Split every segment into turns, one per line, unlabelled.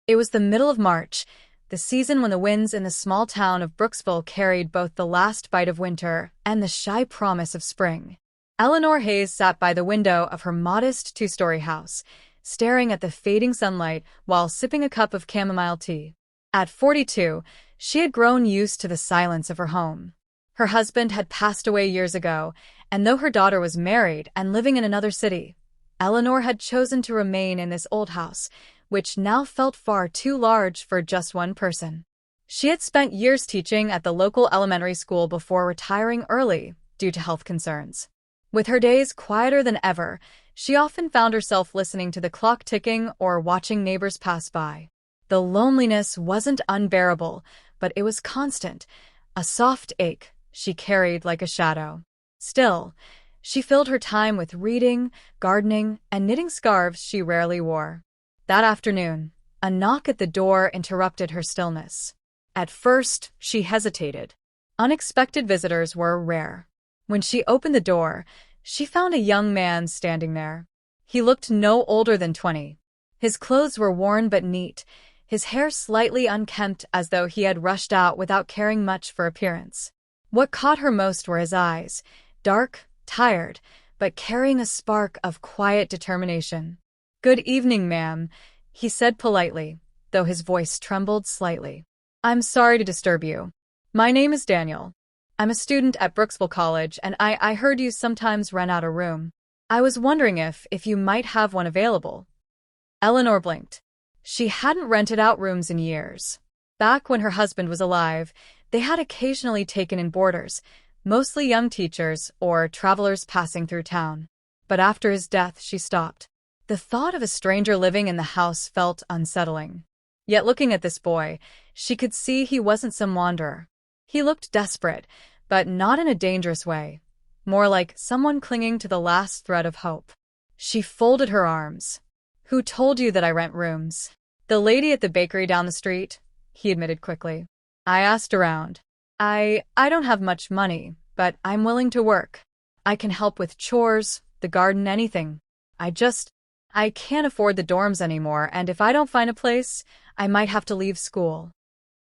It was the middle of March, the season when the winds in the small town of Brooksville carried both the last bite of winter and the shy promise of spring. Eleanor Hayes sat by the window of her modest two-story house, staring at the fading sunlight while sipping a cup of chamomile tea. At 42, she had grown used to the silence of her home. Her husband had passed away years ago, and though her daughter was married and living in another city, Eleanor had chosen to remain in this old house, which now felt far too large for just one person. She had spent years teaching at the local elementary school before retiring early due to health concerns. With her days quieter than ever, she often found herself listening to the clock ticking or watching neighbors pass by. The loneliness wasn't unbearable, but it was constant, a soft ache she carried like a shadow. Still, she filled her time with reading, gardening, and knitting scarves she rarely wore. That afternoon, a knock at the door interrupted her stillness. At first, she hesitated. Unexpected visitors were rare. When she opened the door, she found a young man standing there. He looked no older than 20. His clothes were worn but neat, his hair slightly unkempt as though he had rushed out without caring much for appearance. What caught her most were his eyes, dark, tired, but carrying a spark of quiet determination. "Good evening, ma'am," he said politely, though his voice trembled slightly. "I'm sorry to disturb you. My name is Daniel. I'm a student at Brooksville College, and I heard you sometimes rent out a room. I was wondering if you might have one available." Eleanor blinked. She hadn't rented out rooms in years. Back when her husband was alive, they had occasionally taken in boarders, mostly young teachers or travelers passing through town. But after his death, she stopped. The thought of a stranger living in the house felt unsettling. Yet looking at this boy, she could see he wasn't some wanderer. He looked desperate, but not in a dangerous way, more like someone clinging to the last thread of hope. She folded her arms. "Who told you that I rent rooms?" "The lady at the bakery down the street," he admitted quickly. "I asked around. I don't have much money, but I'm willing to work. I can help with chores, the garden, anything. I can't afford the dorms anymore, and if I don't find a place, I might have to leave school."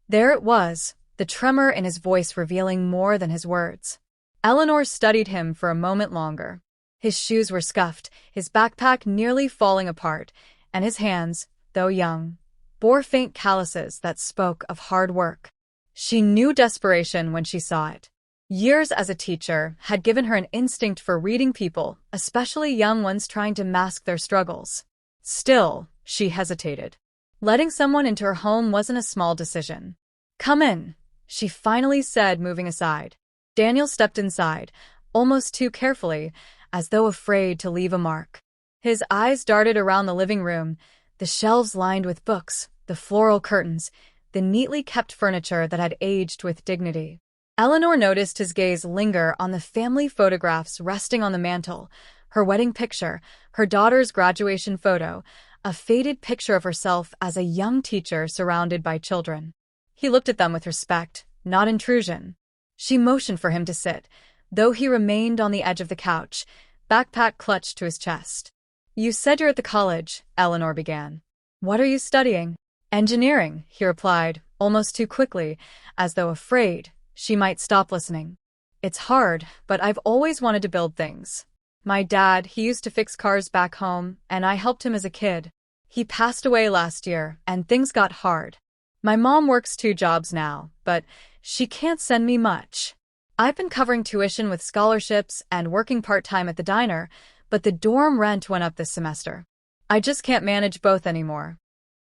There it was, the tremor in his voice revealing more than his words. Eleanor studied him for a moment longer. His shoes were scuffed, his backpack nearly falling apart, and his hands, though young, bore faint calluses that spoke of hard work. She knew desperation when she saw it. Years as a teacher had given her an instinct for reading people, especially young ones trying to mask their struggles. Still, she hesitated. Letting someone into her home wasn't a small decision. "Come in," she finally said, moving aside. Daniel stepped inside, almost too carefully, as though afraid to leave a mark. His eyes darted around the living room, the shelves lined with books, the floral curtains, the neatly kept furniture that had aged with dignity. Eleanor noticed his gaze linger on the family photographs resting on the mantel, her wedding picture, her daughter's graduation photo, a faded picture of herself as a young teacher surrounded by children. He looked at them with respect, not intrusion. She motioned for him to sit, though he remained on the edge of the couch, backpack clutched to his chest. "You said you're at the college," Eleanor began. "What are you studying?" "Engineering," he replied, almost too quickly, as though afraid she might stop listening. "It's hard, but I've always wanted to build things. My dad, he used to fix cars back home, and I helped him as a kid. He passed away last year, and things got hard. My mom works 2 jobs now, but she can't send me much. I've been covering tuition with scholarships and working part-time at the diner, but the dorm rent went up this semester. I just can't manage both anymore."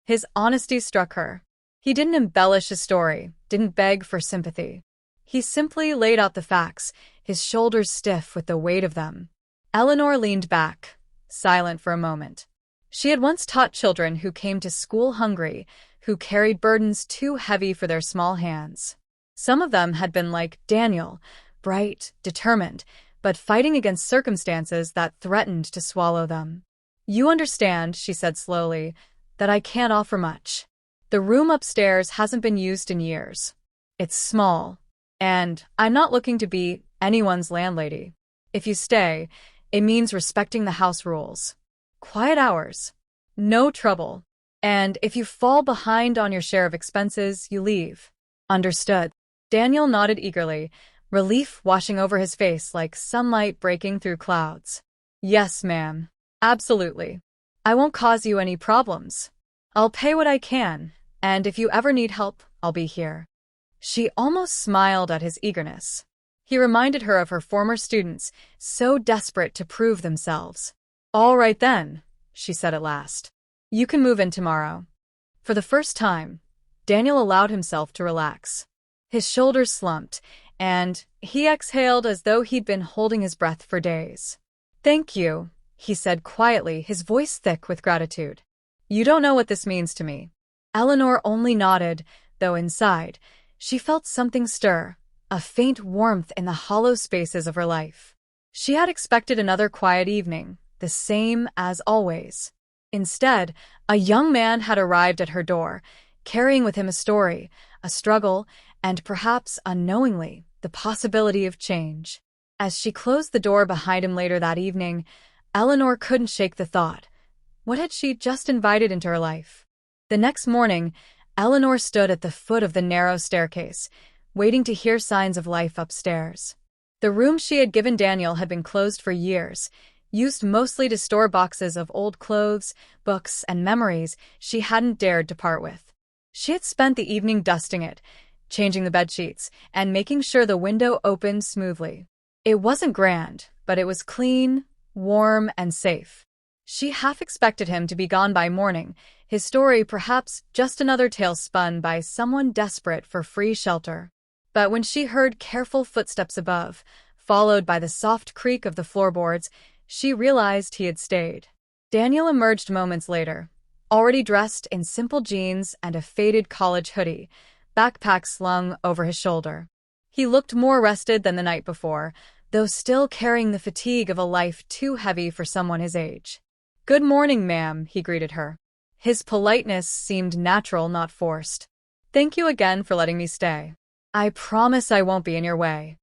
His honesty struck her. He didn't embellish his story, didn't beg for sympathy. He simply laid out the facts, his shoulders stiff with the weight of them. Eleanor leaned back, silent for a moment. She had once taught children who came to school hungry, who carried burdens too heavy for their small hands. Some of them had been like Daniel, bright, determined, but fighting against circumstances that threatened to swallow them. "You understand," she said slowly, "that I can't offer much. The room upstairs hasn't been used in years. It's small, and I'm not looking to be anyone's landlady. If you stay, it means respecting the house rules. Quiet hours. No trouble. And if you fall behind on your share of expenses, you leave. Understood. Daniel nodded eagerly, relief washing over his face like sunlight breaking through clouds. Yes, ma'am. Absolutely. I won't cause you any problems. I'll pay what I can, and if you ever need help, I'll be here. She almost smiled at his eagerness. He reminded her of her former students, so desperate to prove themselves. All right then, she said at last. You can move in tomorrow. For the first time, Daniel allowed himself to relax. His shoulders slumped, and he exhaled as though he'd been holding his breath for days. Thank you, he said quietly, his voice thick with gratitude. You don't know what this means to me. Eleanor only nodded, though inside, she felt something stir, a faint warmth in the hollow spaces of her life. She had expected another quiet evening, the same as always. Instead, a young man had arrived at her door, carrying with him a story, a struggle, and perhaps, unknowingly, the possibility of change. As she closed the door behind him later that evening, Eleanor couldn't shake the thought. What had she just invited into her life? The next morning, Eleanor stood at the foot of the narrow staircase, waiting to hear signs of life upstairs. The room she had given Daniel had been closed for years, used mostly to store boxes of old clothes, books, and memories she hadn't dared to part with. She had spent the evening dusting it, changing the bedsheets, and making sure the window opened smoothly. It wasn't grand, but it was clean, warm, and safe. She half expected him to be gone by morning, his story perhaps just another tale spun by someone desperate for free shelter. But when she heard careful footsteps above, followed by the soft creak of the floorboards, she realized he had stayed. Daniel emerged moments later, already dressed in simple jeans and a faded college hoodie, backpack slung over his shoulder. He looked more rested than the night before, though still carrying the fatigue of a life too heavy for someone his age. Good morning, ma'am, he greeted her. His politeness seemed natural, not forced. Thank you again for letting me stay. I promise I won't be in your way.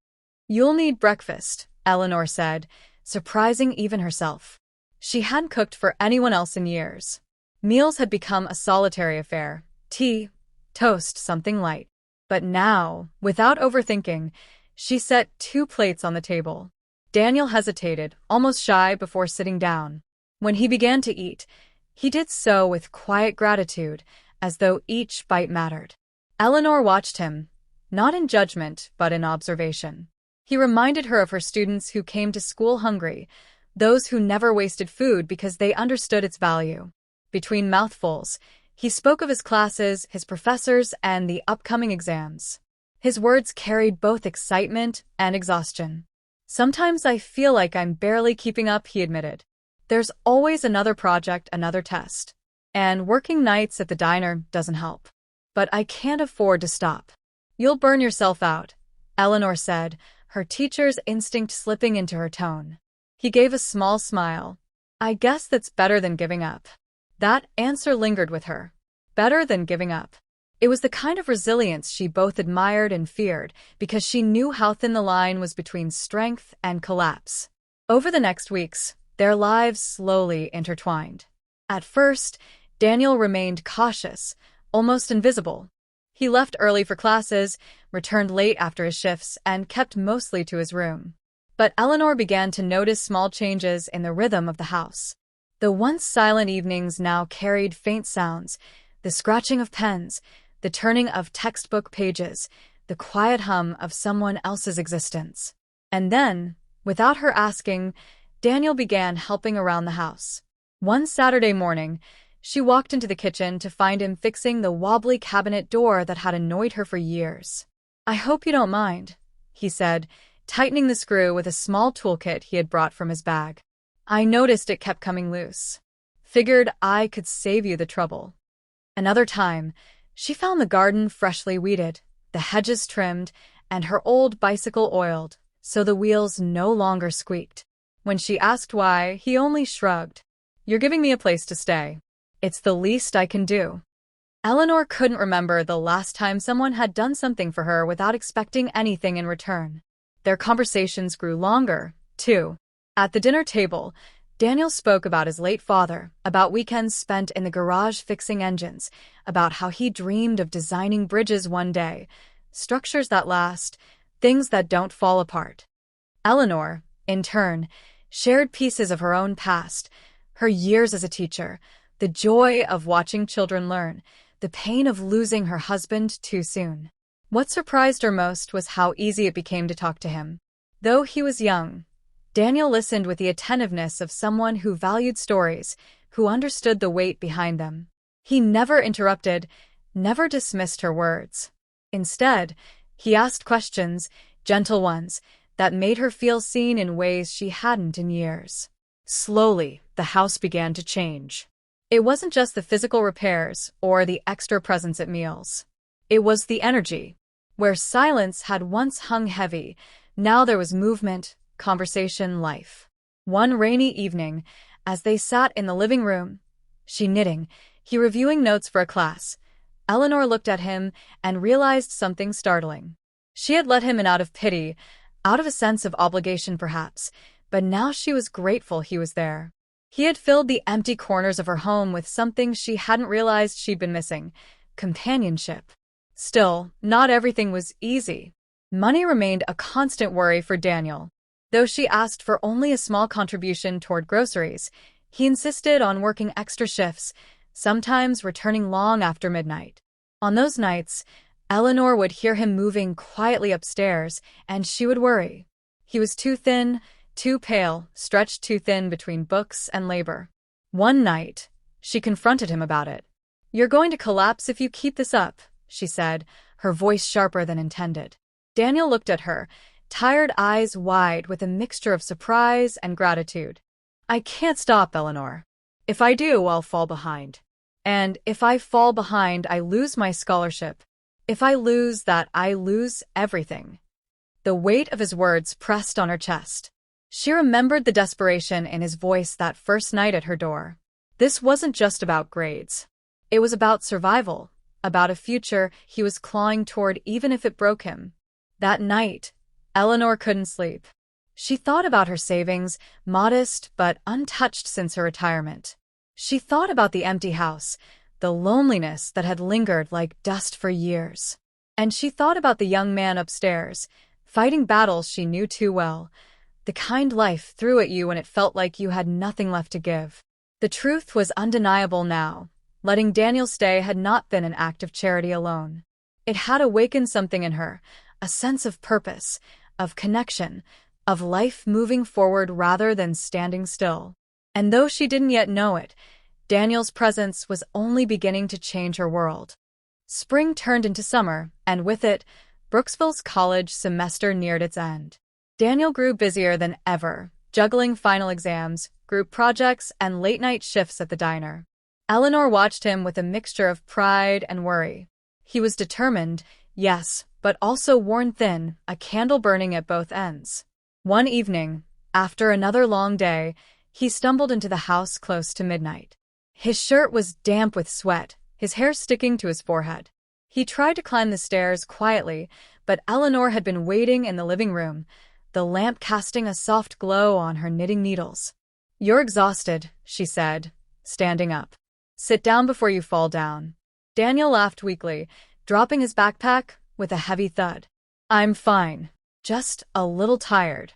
You'll need breakfast, Eleanor said, surprising even herself. She hadn't cooked for anyone else in years. Meals had become a solitary affair. Tea, toast, something light. But now, without overthinking, she set 2 plates on the table. Daniel hesitated, almost shy before sitting down. When he began to eat, he did so with quiet gratitude, as though each bite mattered. Eleanor watched him, not in judgment, but in observation. He reminded her of her students who came to school hungry, those who never wasted food because they understood its value. Between mouthfuls, he spoke of his classes, his professors, and the upcoming exams. His words carried both excitement and exhaustion. Sometimes I feel like I'm barely keeping up, he admitted. There's always another project, another test. And working nights at the diner doesn't help. But I can't afford to stop. You'll burn yourself out, Eleanor said, her teacher's instinct slipping into her tone. He gave a small smile. I guess that's better than giving up. That answer lingered with her. Better than giving up. It was the kind of resilience she both admired and feared, because she knew how thin the line was between strength and collapse. Over the next weeks, their lives slowly intertwined. At first, Daniel remained cautious, almost invisible. He left early for classes, returned late after his shifts, and kept mostly to his room. But Eleanor began to notice small changes in the rhythm of the house. The once silent evenings now carried faint sounds, the scratching of pens, the turning of textbook pages, the quiet hum of someone else's existence. And then, without her asking, Daniel began helping around the house. One Saturday morning, she walked into the kitchen to find him fixing the wobbly cabinet door that had annoyed her for years. I hope you don't mind, he said, tightening the screw with a small toolkit he had brought from his bag. I noticed it kept coming loose. Figured I could save you the trouble. Another time, she found the garden freshly weeded, the hedges trimmed, and her old bicycle oiled, so the wheels no longer squeaked. When she asked why, he only shrugged. You're giving me a place to stay. It's the least I can do. Eleanor couldn't remember the last time someone had done something for her without expecting anything in return. Their conversations grew longer, too. At the dinner table, Daniel spoke about his late father, about weekends spent in the garage fixing engines, about how he dreamed of designing bridges one day, structures that last, things that don't fall apart. Eleanor, in turn, shared pieces of her own past, her years as a teacher, the joy of watching children learn, the pain of losing her husband too soon. What surprised her most was how easy it became to talk to him. Though he was young, Daniel listened with the attentiveness of someone who valued stories, who understood the weight behind them. He never interrupted, never dismissed her words. Instead, he asked questions, gentle ones, that made her feel seen in ways she hadn't in years. Slowly, the house began to change. It wasn't just the physical repairs or the extra presents at meals. It was the energy. Where silence had once hung heavy, now there was movement, conversation, life. One rainy evening, as they sat in the living room, she knitting, he reviewing notes for a class, Eleanor looked at him and realized something startling. She had let him in out of pity, out of a sense of obligation perhaps, but now she was grateful he was there. He had filled the empty corners of her home with something she hadn't realized she'd been missing: companionship. Still, not everything was easy. Money remained a constant worry for Daniel. Though she asked for only a small contribution toward groceries, he insisted on working extra shifts, sometimes returning long after midnight. On those nights, Eleanor would hear him moving quietly upstairs, and she would worry. He was too thin, too pale, stretched too thin between books and labor. One night, she confronted him about it. "You're going to collapse if you keep this up," she said, her voice sharper than intended. Daniel looked at her, tired eyes wide with a mixture of surprise and gratitude. "I can't stop, Eleanor. If I do, I'll fall behind. And if I fall behind, I lose my scholarship. If I lose that, I lose everything." The weight of his words pressed on her chest. She remembered the desperation in his voice that first night at her door. This wasn't just about grades. It was about survival, about a future he was clawing toward even if it broke him. That night, Eleanor couldn't sleep. She thought about her savings, modest but untouched since her retirement. She thought about the empty house, the loneliness that had lingered like dust for years. And she thought about the young man upstairs, fighting battles she knew too well, the kind life threw at you when it felt like you had nothing left to give. The truth was undeniable now. Letting Daniel stay had not been an act of charity alone. It had awakened something in her, a sense of purpose, of connection, of life moving forward rather than standing still. And though she didn't yet know it, Daniel's presence was only beginning to change her world. Spring turned into summer, and with it, Brooksville's college semester neared its end. Daniel grew busier than ever, juggling final exams, group projects, and late-night shifts at the diner. Eleanor watched him with a mixture of pride and worry. He was determined, yes, but also worn thin, a candle burning at both ends. One evening, after another long day, he stumbled into the house close to midnight. His shirt was damp with sweat, his hair sticking to his forehead. He tried to climb the stairs quietly, but Eleanor had been waiting in the living room, the lamp casting a soft glow on her knitting needles. "You're exhausted," she said, standing up. "Sit down before you fall down." Daniel laughed weakly, dropping his backpack with a heavy thud. "I'm fine. Just a little tired."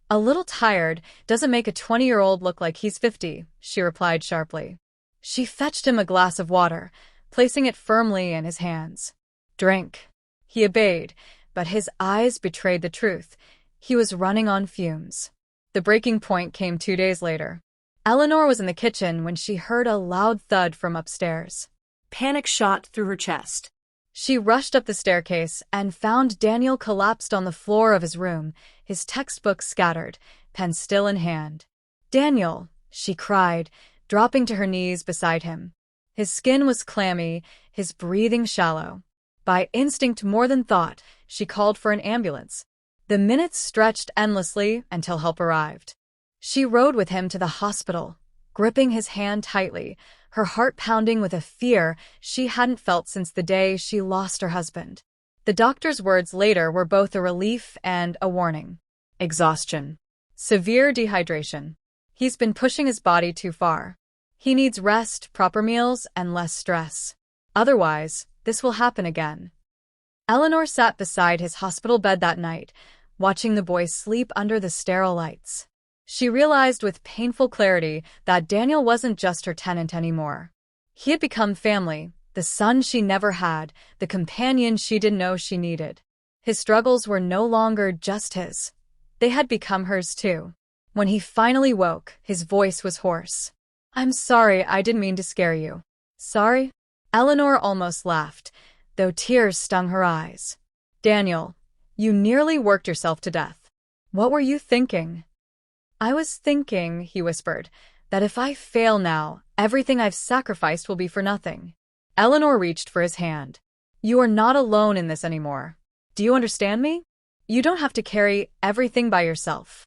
"A little tired doesn't make a 20-year-old look like he's 50, she replied sharply. She fetched him a glass of water, placing it firmly in his hands. "Drink." He obeyed, but his eyes betrayed the truth. He was running on fumes. The breaking point came 2 days later. Eleanor was in the kitchen when she heard a loud thud from upstairs. Panic shot through her chest. She rushed up the staircase and found Daniel collapsed on the floor of his room, his textbooks scattered, pen still in hand. "Daniel," she cried, dropping to her knees beside him. His skin was clammy, his breathing shallow. By instinct more than thought, she called for an ambulance. The minutes stretched endlessly until help arrived. She rode with him to the hospital, gripping his hand tightly, her heart pounding with a fear she hadn't felt since the day she lost her husband. The doctor's words later were both a relief and a warning. Exhaustion. Severe dehydration. He's been pushing his body too far. He needs rest, proper meals, and less stress. Otherwise, this will happen again. Eleanor sat beside his hospital bed that night, watching the boy sleep under the sterile lights. She realized with painful clarity that Daniel wasn't just her tenant anymore. He had become family, the son she never had, the companion she didn't know she needed. His struggles were no longer just his. They had become hers too. When he finally woke, his voice was hoarse. "I'm sorry, I didn't mean to scare you." "Sorry?" Eleanor almost laughed, though tears stung her eyes. "Daniel, you nearly worked yourself to death. What were you thinking?" "I was thinking," he whispered, "that if I fail now, everything I've sacrificed will be for nothing." Eleanor reached for his hand. "You are not alone in this anymore. Do you understand me? You don't have to carry everything by yourself."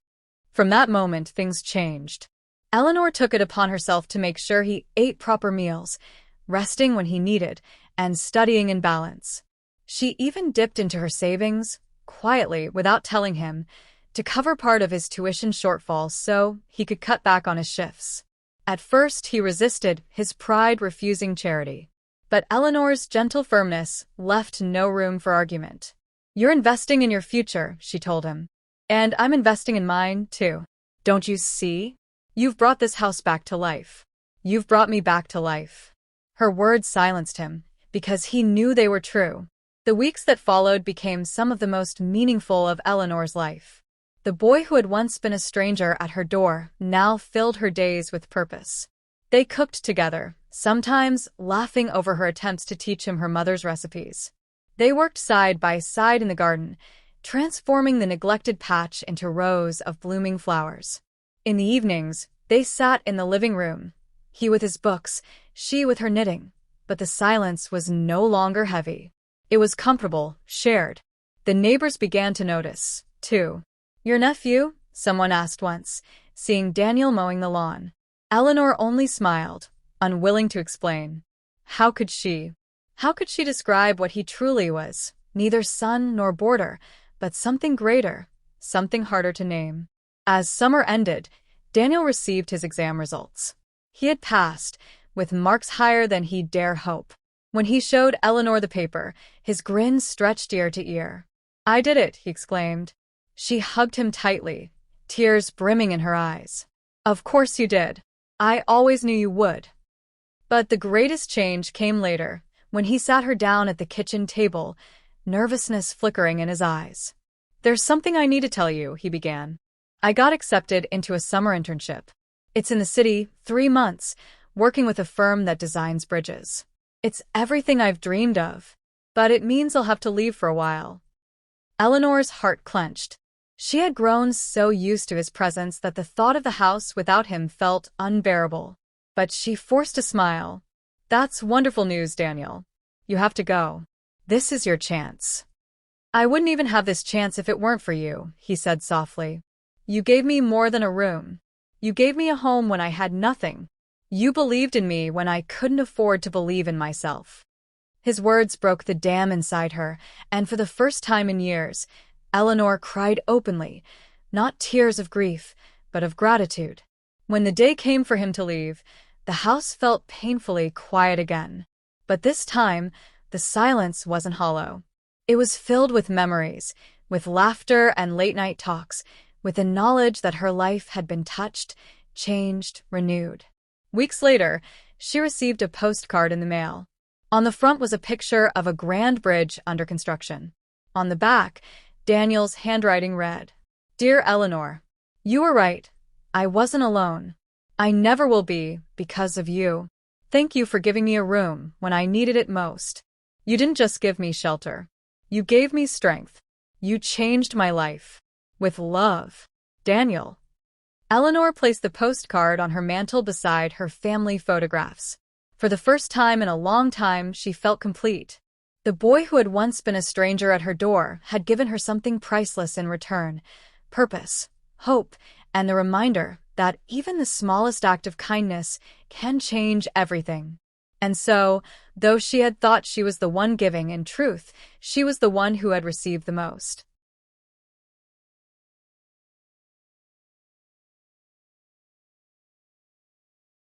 From that moment, things changed. Eleanor took it upon herself to make sure he ate proper meals, resting when he needed, and studying in balance. She even dipped into her savings, quietly, without telling him, to cover part of his tuition shortfall so he could cut back on his shifts. At first, he resisted, his pride refusing charity. But Eleanor's gentle firmness left no room for argument. "You're investing in your future," she told him. "And I'm investing in mine, too. Don't you see? You've brought this house back to life. You've brought me back to life." Her words silenced him, because he knew they were true. The weeks that followed became some of the most meaningful of Eleanor's life. The boy who had once been a stranger at her door now filled her days with purpose. They cooked together, sometimes laughing over her attempts to teach him her mother's recipes. They worked side by side in the garden, transforming the neglected patch into rows of blooming flowers. In the evenings, they sat in the living room, he with his books, she with her knitting, but the silence was no longer heavy. It was comfortable, shared. The neighbors began to notice, too. "Your nephew?" someone asked once, seeing Daniel mowing the lawn. Eleanor only smiled, unwilling to explain. How could she? How could she describe what he truly was? Neither son nor boarder, but something greater, something harder to name. As summer ended, Daniel received his exam results. He had passed, with marks higher than he'd dare hope. When he showed Eleanor the paper, his grin stretched ear to ear. "I did it," he exclaimed. She hugged him tightly, tears brimming in her eyes. "Of course you did. I always knew you would." But the greatest change came later, when he sat her down at the kitchen table, nervousness flickering in his eyes. "There's something I need to tell you," he began. "I got accepted into a summer internship. It's in the city, 3 months, working with a firm that designs bridges. It's everything I've dreamed of, but it means I'll have to leave for a while." Eleanor's heart clenched. She had grown so used to his presence that the thought of the house without him felt unbearable. But she forced a smile. "That's wonderful news, Daniel. You have to go. This is your chance." "I wouldn't even have this chance if it weren't for you," he said softly. "You gave me more than a room. You gave me a home when I had nothing. You believed in me when I couldn't afford to believe in myself." His words broke the dam inside her, and for the first time in years, Eleanor cried openly, not tears of grief, but of gratitude. When the day came for him to leave, the house felt painfully quiet again. But this time, the silence wasn't hollow. It was filled with memories, with laughter and late-night talks, with the knowledge that her life had been touched, changed, renewed. Weeks later, she received a postcard in the mail. On the front was a picture of a grand bridge under construction. On the back, Daniel's handwriting read, "Dear Eleanor, you were right. I wasn't alone. I never will be, because of you. Thank you for giving me a room when I needed it most. You didn't just give me shelter. You gave me strength. You changed my life. With love, Daniel." Eleanor placed the postcard on her mantel beside her family photographs. For the first time in a long time, she felt complete. The boy who had once been a stranger at her door had given her something priceless in return: purpose, hope, and the reminder that even the smallest act of kindness can change everything. And so, though she had thought she was the one giving, in truth, she was the one who had received the most.